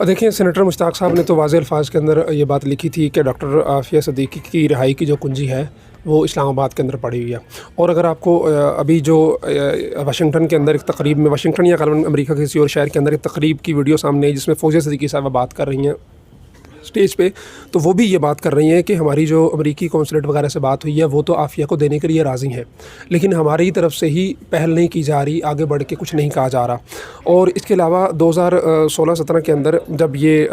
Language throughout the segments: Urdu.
دیکھیں سینیٹر مشتاق صاحب نے تو واضح الفاظ کے اندر یہ بات لکھی تھی کہ ڈاکٹر عافیہ صدیقی کی رہائی کی جو کنجی ہے وہ اسلام آباد کے اندر پڑی ہوئی ہے. اور اگر آپ کو ابھی جو واشنگٹن کے اندر ایک تقریب میں، واشنگٹن یا غالباً امریکہ کے کسی اور شہر کے اندر ایک تقریب کی ویڈیو سامنے ہے جس میں فوزیہ صدیقی صاحبہ بات کر رہی ہیں اسٹیج پہ، تو وہ بھی یہ بات کر رہی ہیں کہ ہماری جو امریکی قونصلیٹ وغیرہ سے بات ہوئی ہے وہ تو عافیہ کو دینے کے لیے راضی ہیں، لیکن ہماری طرف سے ہی پہل نہیں کی جا رہی، آگے بڑھ کے کچھ نہیں کہا جا رہا. اور اس کے علاوہ 2016-17 کے اندر جب یہ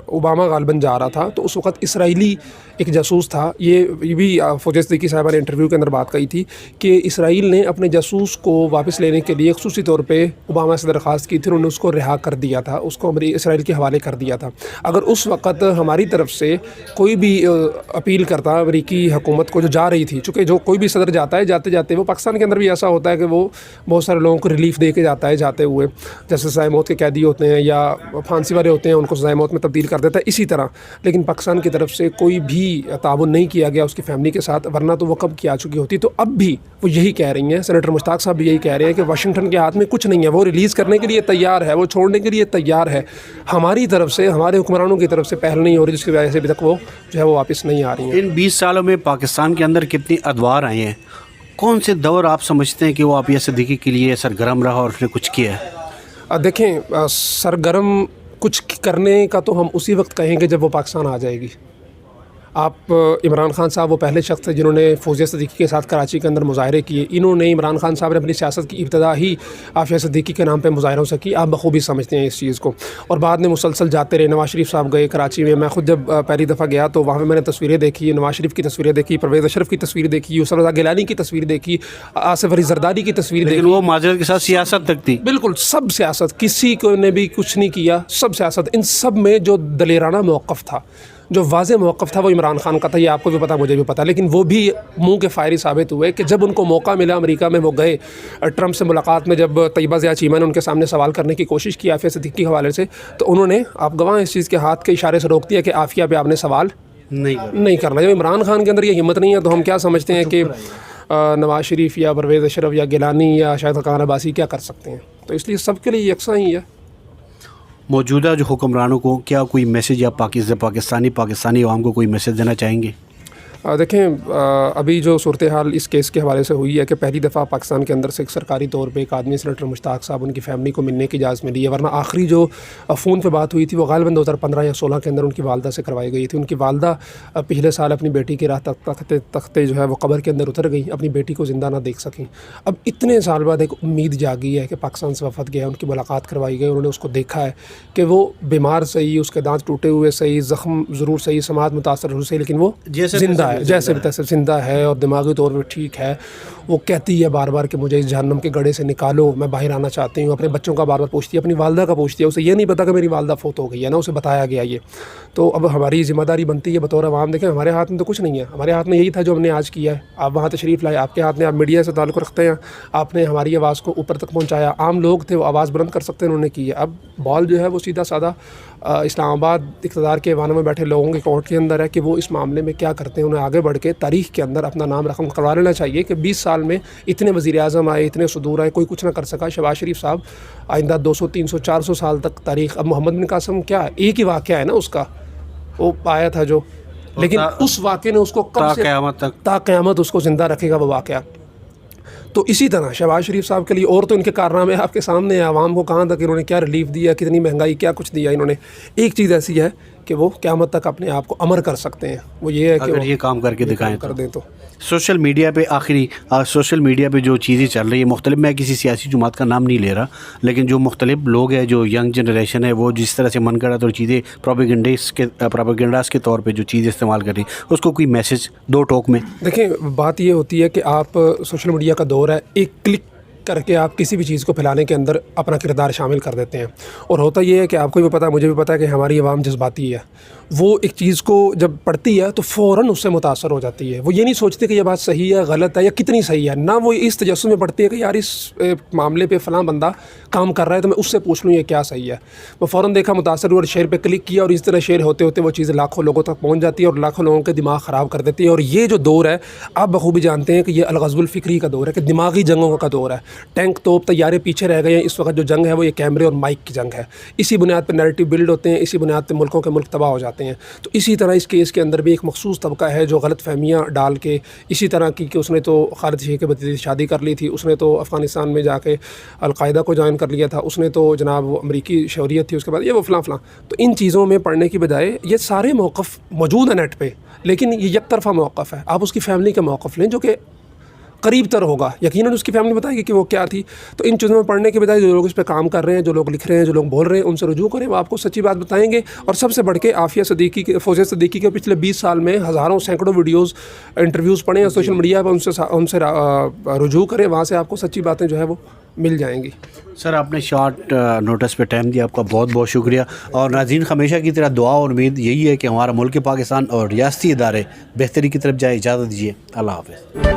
اوباما غالباً جا رہا تھا تو اس وقت اسرائیلی ایک جاسوس تھا، یہ بھی فوزیہ صدیقی صاحبہ نے انٹرویو کے اندر بات کہی تھی کہ اسرائیل نے اپنے جاسوس کو واپس لینے کے لیے خصوصی طور پہ اوباما سے درخواست کی تھی، انہوں نے اس کو رہا کر دیا تھا، اس کو اسرائیل کے حوالے کر دیا تھا. اگر اس وقت ہماری طرف سے کوئی بھی اپیل کرتا امریکی حکومت کو جو جا رہی تھی، چونکہ جو کوئی بھی صدر جاتا ہے جاتے جاتے، وہ پاکستان کے اندر بھی ایسا ہوتا ہے کہ وہ بہت سارے لوگوں کو ریلیف دے کے جاتا ہے جاتے ہوئے، جیسے سزائے موت کے قیدی ہوتے ہیں یا پھانسی والے ہوتے ہیں ان کو سزائے موت میں تبدیل کر دیتا ہے اسی طرح. لیکن پاکستان کی طرف سے کوئی بھی تعاون نہیں کیا گیا اس کی فیملی کے ساتھ، ورنہ تو وہ کب کی آ چکی ہوتی. تو اب بھی وہ یہی کہہ رہی ہیں، سینیٹر مشتاق صاحب بھی یہی کہہ رہے ہیں کہ واشنگٹن کے ہاتھ میں کچھ نہیں ہے، وہ ریلیز کرنے کے لیے تیار ہے، وہ چھوڑنے کے لیے تیار ہے. ہماری طرف سے، ہمارے حکمرانوں کی طرف سے پہل نہیں ہو رہی، جس کی وجہ سے ابھی تک وہ جو ہے وہ واپس نہیں آ رہی ہیں. ان 20 سالوں میں پاکستان کے اندر کتنی ادوار آئے ہیں، کون سے دور آپ سمجھتے ہیں کہ وہ عافیہ صدیقی کے لیے سرگرم رہا اور اس نے کچھ کیا ہے؟ دیکھیں سرگرم کچھ کرنے کا تو ہم اسی وقت کہیں گے جب وہ پاکستان آ جائے گی. آپ عمران خان صاحب وہ پہلے شخص تھے جنہوں نے فوزیہ صدیقی کے ساتھ کراچی کے اندر مظاہرے کیے. انہوں نے، عمران خان صاحب نے اپنی سیاست کی ابتدا ہی عافیہ صدیقی کے نام پہ مظاہروں سے کی، آپ بخوبی سمجھتے ہیں اس چیز کو. اور بعد میں مسلسل جاتے رہے. نواز شریف صاحب گئے کراچی میں، میں خود جب پہلی دفعہ گیا تو وہاں پہ میں نے تصویریں دیکھی، نواز شریف کی تصویریں دیکھی، پرویز اشرف کی تصویر دیکھی، یوسف رضا گیلانی کی تصویر دیکھی، آصف علی زرداری کی تصویر دیکھی. لیکن وہ معذرت کے ساتھ سیاست تک تھی. بالکل سب سیاست، کسی کو نے بھی کچھ نہیں کیا، سب سیاست. ان سب میں جو دلیرانہ موقف تھا، جو واضح موقف تھا، وہ عمران خان کا تھا. یہ آپ کو بھی پتا، مجھے بھی پتا. لیکن وہ بھی منہ کے فائری ثابت ہوئے کہ جب ان کو موقع ملا امریکہ میں، وہ گئے ٹرمپ سے ملاقات میں. جب طیبہ ضیاء چیمہ نے ان کے سامنے سوال کرنے کی کوشش کی عافیہ صدیقی کے حوالے سے، تو انہوں نے، آپ گواہ اس چیز کے، ہاتھ کے اشارے سے روک دیا کہ عافیہ پہ آپ نے سوال نہیں کرنا. جب عمران خان کے اندر یہ ہمت نہیں ہے تو ہم کیا سمجھتے ہیں کہ نواز شریف یا پرویز اشرف یا گیلانی یا شاہد خاقان عباسی کیا کر سکتے ہیں. تو اس لیے سب کے لیے یکساں ہی ہے. موجودہ جو حکمرانوں کو کیا کوئی میسج یا پاکستانی عوام کو کوئی میسج دینا چاہیں گے؟ دیکھیں ابھی جو صورتحال اس کیس کے حوالے سے ہوئی ہے کہ پہلی دفعہ پاکستان کے اندر سے ایک سرکاری طور پہ ایک آدمی سینیٹر مشتاق صاحب، ان کی فیملی کو ملنے کی اجازت ملی ہے، ورنہ آخری جو فون پہ بات ہوئی تھی وہ غالباً 2015 یا 16 کے اندر ان کی والدہ سے کروائی گئی تھی. ان کی والدہ پچھلے سال اپنی بیٹی کی راہ تختے جو ہے وہ قبر کے اندر اتر گئی، اپنی بیٹی کو زندہ نہ دیکھ سکیں. اب اتنے سال بعد ایک امید جاگی ہے کہ پاکستان سے وفد گیا، ان کی ملاقات کروائی گئی، انہوں نے اس کو دیکھا ہے کہ وہ بیمار صحیح، اس کے دانت ٹوٹے ہوئے صحیح، زخم ضرور صحیح، سماعت متاثر ضرور صحیح، لیکن وہ زندہ ہے، جیسے بھی تیسے زندہ ہے اور دماغی طور پہ ٹھیک ہے. وہ کہتی ہے بار بار کہ مجھے اس جہنم کے گڑھے سے نکالو، میں باہر آنا چاہتی ہوں. اپنے بچوں کا بار بار پوچھتی ہے، اپنی والدہ کا پوچھتی ہے. اسے یہ نہیں پتا کہ میری والدہ فوت ہو گئی ہے، نا اسے بتایا گیا یہ. تو اب ہماری ذمہ داری بنتی ہے بطور عوام. دیکھیں ہمارے ہاتھ میں تو کچھ نہیں ہے، ہمارے ہاتھ میں یہی تھا جو ہم نے آج کیا ہے. آپ وہاں تشریف لائے، آپ کے ہاتھ میں، آپ میڈیا سے تعلق رکھتے ہیں، آپ نے ہماری آواز کو اوپر تک پہنچایا. عام لوگ تھے، وہ آواز بلند کر سکتے ہیں، انہوں نے کی ہے. اب بال جو ہے وہ سیدھا سادہ اسلام آباد اقتدار کے ایوانوں میں بیٹھے لوگوں کے کورٹ کے اندر ہے کہ وہ اس معاملے میں کیا کرتے ہیں. انہیں آگے بڑھ کے تاریخ کے اندر اپنا نام رقم کروا لینا چاہیے کہ 20 سال میں اتنے وزیر اعظم آئے، اتنے صدور آئے، کوئی کچھ نہ کر سکا. شہباز شریف صاحب آئندہ 200 300 400 سال تک تاریخ. اب محمد بن قاسم کیا ہے، ایک ہی واقعہ ہے نا اس کا، وہ آیا تھا جو، لیکن اس واقعے نے اس کو کب سے تا قیامت اس کو زندہ رکھے گا وہ واقعہ. تو اسی طرح شہباز شریف صاحب کے لیے اور تو ان کے کارنامے آپ کے سامنے ہیں. عوام کو کہاں تک انہوں نے کیا ریلیف دیا، کتنی مہنگائی، کیا کچھ دیا انہوں نے. ایک چیز ایسی ہے کہ وہ قیامت تک اپنے آپ کو امر کر سکتے ہیں، وہ یہ ہے کہ اگر یہ کام کر کے دکھائیں کر دیں. تو سوشل میڈیا پہ سوشل میڈیا پہ جو چیزیں چل رہی ہے مختلف، میں کسی سیاسی جماعت کا نام نہیں لے رہا، لیکن جو مختلف لوگ ہیں، جو ینگ جنریشن ہے، وہ جس طرح سے من گھڑت اور چیزیں پروپیگنڈاز کے طور پہ جو چیزیں استعمال کر رہی ہیں، اس کو کوئی میسج دو ٹوک میں؟ دیکھیں بات یہ ہوتی ہے کہ آپ سوشل میڈیا کا دور ہے، ایک کلک کر کے آپ کسی بھی چیز کو پھیلانے کے اندر اپنا کردار شامل کر دیتے ہیں. اور ہوتا یہ ہے کہ آپ کو بھی پتہ ہے، مجھے بھی پتہ ہے کہ ہماری عوام جذباتی ہے. وہ ایک چیز کو جب پڑھتی ہے تو فوراً اس سے متاثر ہو جاتی ہے. وہ یہ نہیں سوچتی کہ یہ بات صحیح ہے غلط ہے یا کتنی صحیح ہے, نہ وہ اس تجسس میں پڑھتی ہے کہ یار اس معاملے پہ فلاں بندہ کام کر رہا ہے تو میں اس سے پوچھ لوں یہ کیا صحیح ہے. وہ فوراً دیکھا, متاثر ہوا اور شیئر پہ کلک کیا, اور اس طرح شیئر ہوتے ہوتے وہ چیز لاکھوں لوگوں تک پہنچ جاتی ہے اور لاکھوں لوگوں کے دماغ خراب کر دیتی ہے. اور یہ جو دور ہے آپ بخوبی جانتے ہیں کہ یہ الغزو الفکری کا دور ہے, کہ دماغی جنگوں کا دور ہے. ٹینک توپ طیارے پیچھے رہ گئے ہیں. اس وقت جو جنگ ہے وہ یہ کیمرے اور مائک کی جنگ ہے. اسی بنیاد پہ نیریٹو بلڈ ہوتے ہیں, اسی بنیاد پہ ملکوں کے ملک تباہ ہو جاتے ہیں. تو اسی طرح اس کیس کے اندر بھی ایک مخصوص طبقہ ہے جو غلط فہمیاں ڈال کے اسی طرح کی کہ اس نے تو خالد شیخ کے بھتیجے سے شادی کر لی تھی, اس نے تو افغانستان میں جا کے القاعدہ کو جوائن کر لیا تھا, اس نے تو جناب وہ امریکی شہریت تھی, اس کے بعد یہ وہ فلاں فلاں. تو ان چیزوں میں پڑھنے کی بجائے یہ سارے موقف موجود ہیں نیٹ پہ, لیکن یہ یک طرفہ موقف ہے. آپ اس کی فیملی کا موقف لیں جو کہ قریب تر ہوگا, یقیناً اس کی فیملی بتائے گی کہ وہ کیا تھی. تو ان چیزوں میں پڑھنے کے بجائے جو لوگ اس پہ کام کر رہے ہیں, جو لوگ لکھ رہے ہیں, جو لوگ بول رہے ہیں, ان سے رجوع کریں, وہ آپ کو سچی بات بتائیں گے. اور سب سے بڑھ کے عافیہ صدیقی کے, فوزیہ صدیقی کے پچھلے 20 سال میں ہزاروں سینکڑوں ویڈیوز انٹرویوز پڑھیں اور سوشل میڈیا پر ان سے رجوع کریں, وہاں سے آپ کو سچی باتیں جو ہے وہ مل جائیں گی. سر آپ نے شارٹ نوٹس پہ ٹائم دیا, آپ کا بہت بہت شکریہ. اور ناظرین ہمیشہ کی طرح دعا اور امید یہی ہے کہ ہمارا ملک پاکستان اور ریاستی ادارے بہتری کی طرف جائے. اجازت دیجیے, اللہ حافظ.